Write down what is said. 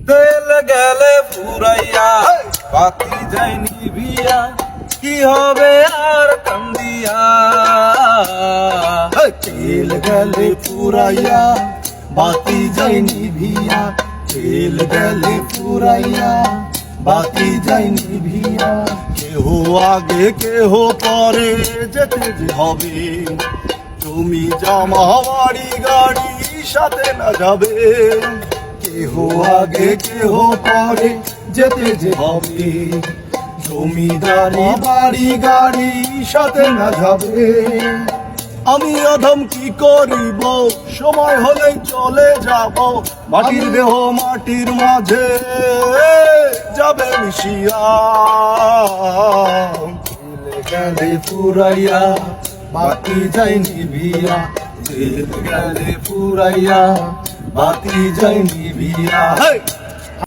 তেল গেলে ফুরাইয়া বাতি যায় নিভিয়া, কি হবে আর কান্দিয়া। তেল গেলে ফুরাইয়া বাতি যায় নিভিয়া, তেল গেলে ফুরাইয়া বাতি যায় নিভিয়া। কেহ আগে কেহ পরে যেতে যে হবে, তুমি জামা বাড়ি গাড়ি সাথে না যাবে। কেহ আগে কেহ পরে যেতে যে হবে, জমিদারি বাড়ি গাড়ি সাথে না যাবে। আমি অধম কি করিব, সময় হলে চলে যাব, মাটির দেহ মাটির মাঝে যাবে মিশিয়া। তেল গেলে ফুরাইয়া বাতি যায় নিভিয়া, তেল গেলে ফুরাইয়া বাতি যায় নিভিয়া।